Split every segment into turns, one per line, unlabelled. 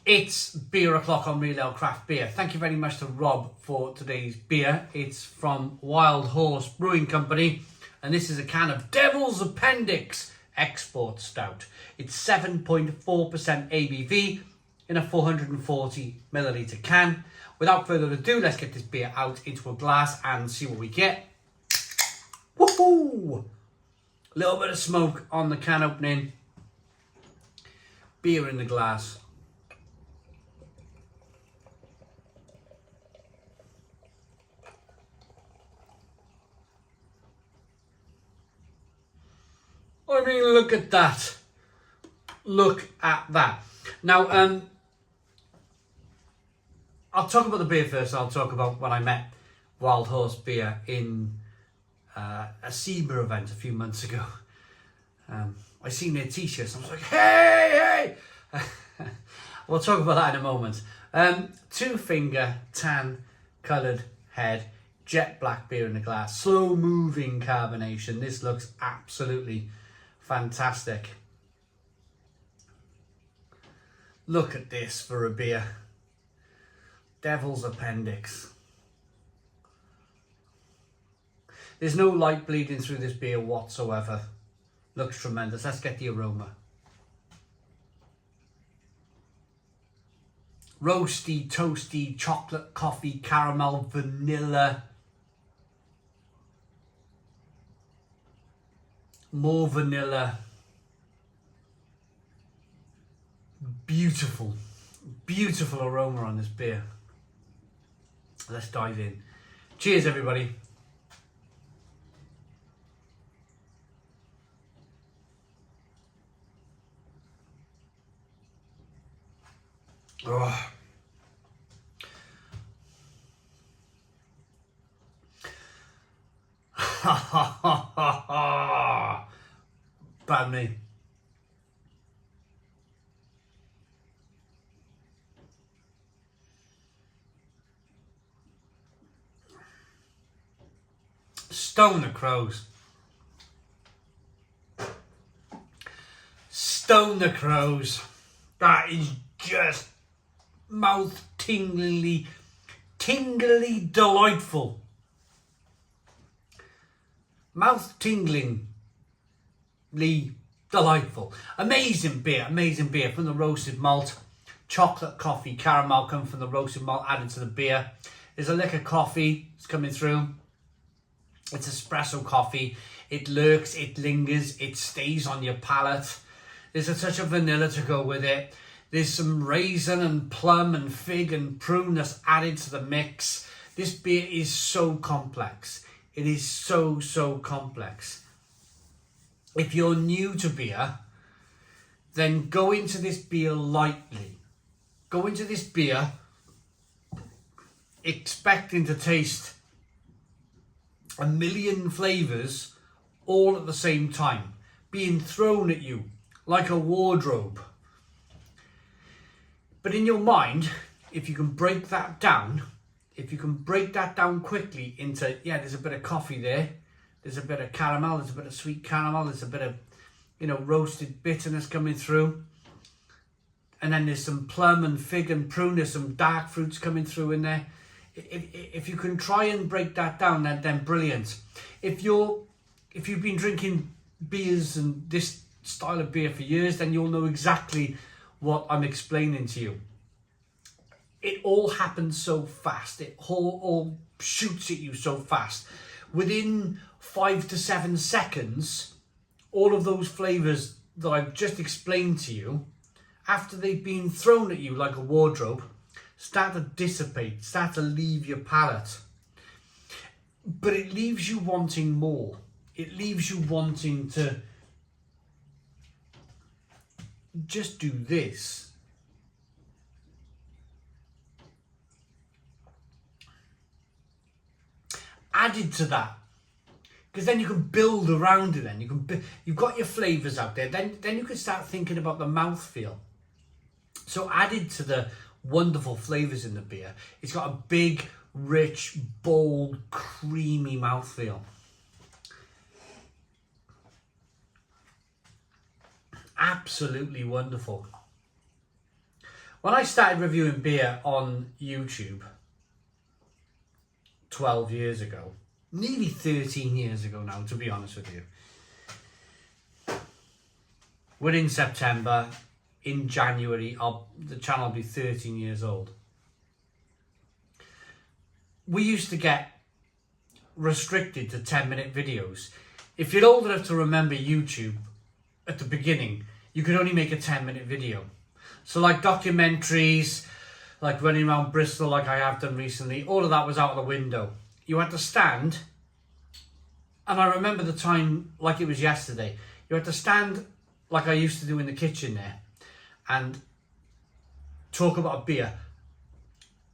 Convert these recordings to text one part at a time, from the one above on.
It's beer o'clock on Real Ale Craft Beer. Thank you very much to Rob for today's beer. It's from Wild Horse Brewing Company, and this is a can of Devil's Appendix Export Stout. It's 7.4% ABV in a 440 milliliter can. Without further ado, let's get this beer out into a glass and see what we get. Woohoo! A little bit of smoke on the can opening. Beer in the glass. I mean, look at that. Look at that. Now, I'll talk about the beer first. I'll talk about when I met Wild Horse Beer in a SEMA event a few months ago. I seen their t-shirts. I was like, hey, hey. We'll talk about that in a moment. 2-finger tan coloured head, jet black beer in the glass, slow moving carbonation. This looks absolutely fantastic. Look at this for a beer. Devil's Appendix. There's no light bleeding through this beer whatsoever. Looks tremendous. Let's get the aroma. Roasty, toasty, chocolate, coffee, caramel, vanilla. More vanilla. Beautiful, beautiful aroma on this beer. Let's dive in. Cheers, everybody. Oh. Bad me. Stone the crows. Stone the crows. That is just mouth tingly delightful. Mouth tinglingly delightful. Amazing beer from the roasted malt. Chocolate, coffee, caramel come from the roasted malt added to the beer. There's a lick of coffee that's coming through. It's espresso coffee. It lurks, it lingers, it stays on your palate. There's a touch of vanilla to go with it. There's some raisin and plum and fig and prune that's added to the mix. This beer is so complex. It is so complex. If you're new to beer, then go into this beer lightly. Go into this beer expecting to taste a million flavours all at the same time, being thrown at you like a wardrobe. But in your mind, if you can break that down, quickly into, yeah, there's a bit of coffee there, there's a bit of caramel, there's a bit of sweet caramel, there's a bit of, roasted bitterness coming through, and then there's some plum and fig and prune, there's some dark fruits coming through in there. If you can try and break that down, then brilliant. If you've been drinking beers and this style of beer for years, then you'll know exactly what I'm explaining to you. It all happens so fast. It all shoots at you so fast. Within 5 to 7 seconds, all of those flavours that I've just explained to you, after they've been thrown at you like a wardrobe, start to dissipate, start to leave your palate. But it leaves you wanting more. It leaves you wanting to just do this. Added to that, because then you can build around it. Then you've got your flavours out there. Then you can start thinking about the mouthfeel. So added to the wonderful flavours in the beer, it's got a big, rich, bold, creamy mouthfeel. Absolutely wonderful. When I started reviewing beer on YouTube 12 years ago, nearly 13 years ago now, to be honest with you. We're in September. In January, the channel will be 13 years old. We used to get restricted to 10-minute videos. If you're old enough to remember YouTube, at the beginning, you could only make a 10-minute video. So like documentaries, like running around Bristol like I have done recently, all of that was out of the window. You had to stand, and I remember the time like it was yesterday. You had to stand like I used to do in the kitchen there and talk about a beer.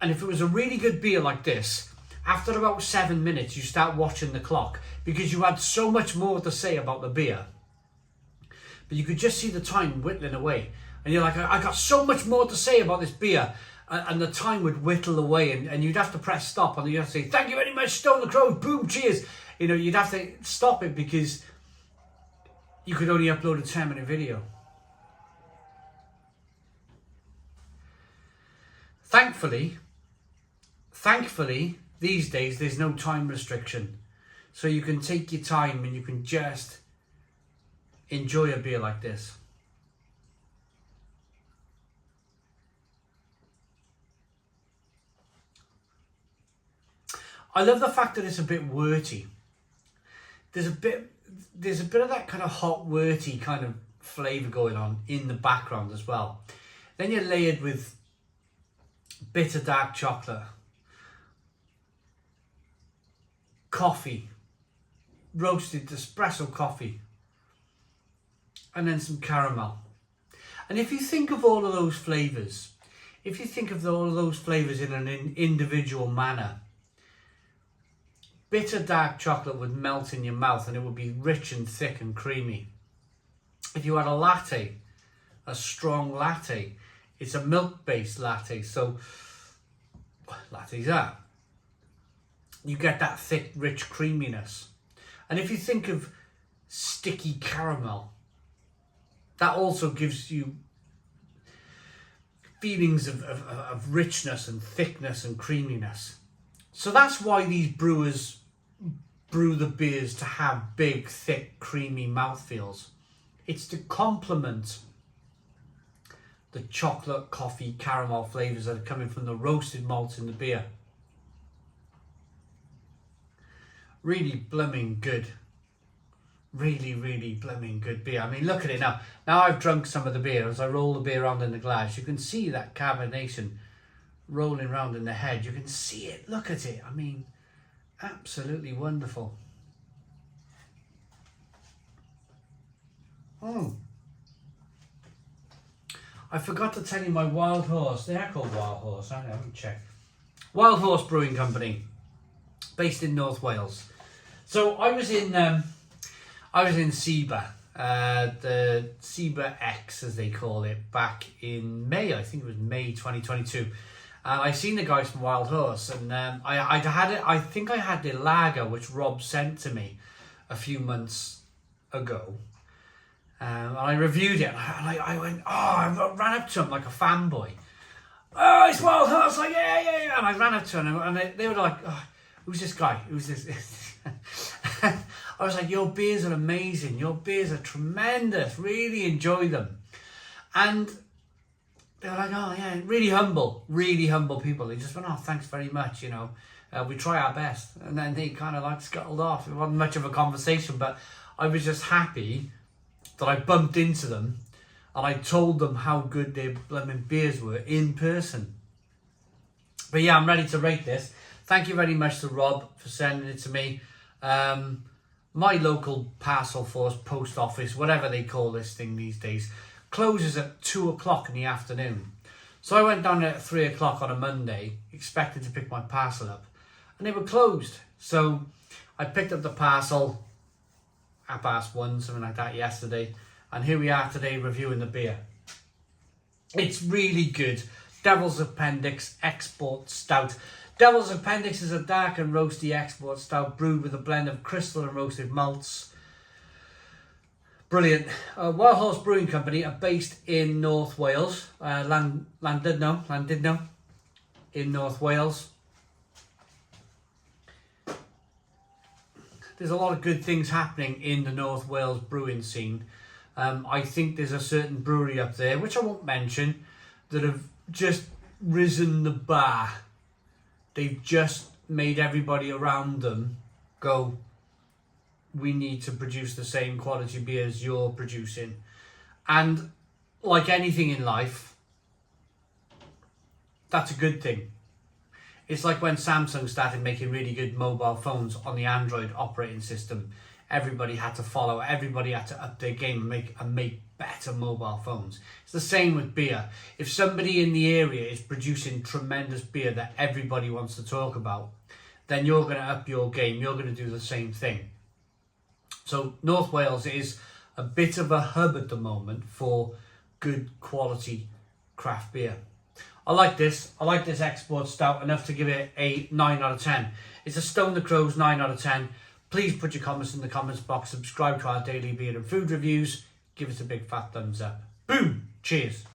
And if it was a really good beer like this, after about 7 minutes, you start watching the clock because you had so much more to say about the beer. But you could just see the time whittling away. And you're like, I got so much more to say about this beer. And the time would whittle away, and you'd have to press stop, and you'd have to say, thank you very much, Stone the Crows, boom, cheers. You know, you'd have to stop it because you could only upload a 10-minute video. Thankfully, these days, there's no time restriction. So you can take your time and you can just enjoy a beer like this. I love the fact that it's a bit worty. There's a bit of that kind of hot, worty kind of flavour going on in the background as well. Then you're layered with bitter dark chocolate, coffee, roasted espresso coffee, and then some caramel. And if you think of all of those flavours, in an individual manner, bitter dark chocolate would melt in your mouth and it would be rich and thick and creamy. If you had a latte, a strong latte, it's a milk-based latte, so lattes are. You get that thick, rich creaminess. And if you think of sticky caramel, that also gives you feelings of richness and thickness and creaminess. So that's why these brewers brew the beers to have big, thick, creamy mouthfeels. It's to complement the chocolate, coffee, caramel flavours that are coming from the roasted malts in the beer. Really blooming good. Really, really blooming good beer. I mean, look at it now. Now I've drunk some of the beer. As I roll the beer around in the glass, you can see that carbonation rolling around in the head. You can see it. Look at it. I mean, absolutely wonderful. I forgot to tell you my Wild Horse. They are called Wild Horse. I haven't checked. Wild Horse Brewing Company, based in North Wales. So I was in Seba, the Seba X as they call it, back in May. I think it was May 2022. And I seen the guys from Wild Horse, and I think I had the lager which Rob sent to me a few months ago. And I reviewed it, and I went, I ran up to him like a fanboy. Oh, it's Wild Horse, like, yeah. And I ran up to him, and they were like, who's this guy? Who's this? I was like, your beers are amazing. Your beers are tremendous. Really enjoy them. And they were like, oh, yeah, really humble people. They just went, oh, thanks very much, you know. We try our best. And then they kind of like scuttled off. It wasn't much of a conversation, but I was just happy that I bumped into them and I told them how good their blooming beers were in person. But yeah, I'm ready to rate this. Thank you very much to Rob for sending it to me. My local parcel force, post office, whatever they call this thing these days, closes at 2 o'clock in the afternoon. So I went down there at 3 o'clock on a Monday, expecting to pick my parcel up, and they were closed. So I picked up the parcel at 1:30, something like that, yesterday, and here we are today reviewing the beer. It's really good. Devil's Appendix Export Stout. Devil's Appendix is a dark and roasty export stout brewed with a blend of crystal and roasted malts. Brilliant. Wild Horse Brewing Company are based in North Wales, Llandudno in North Wales. There's a lot of good things happening in the North Wales brewing scene. I think there's a certain brewery up there, which I won't mention, that have just risen the bar. They've just made everybody around them go, we need to produce the same quality beers you're producing. And like anything in life, that's a good thing. It's like when Samsung started making really good mobile phones on the Android operating system. Everybody had to follow, everybody had to up their game and make better mobile phones. It's the same with beer. If somebody in the area is producing tremendous beer that everybody wants to talk about, then you're going to up your game, you're going to do the same thing. So North Wales is a bit of a hub at the moment for good quality craft beer. I like this export stout enough to give it a 9 out of 10. It's a Stone the Crows 9 out of 10. Please put your comments in the comments box. Subscribe to our daily beer and food reviews. Give us a big fat thumbs up. Boom! Cheers.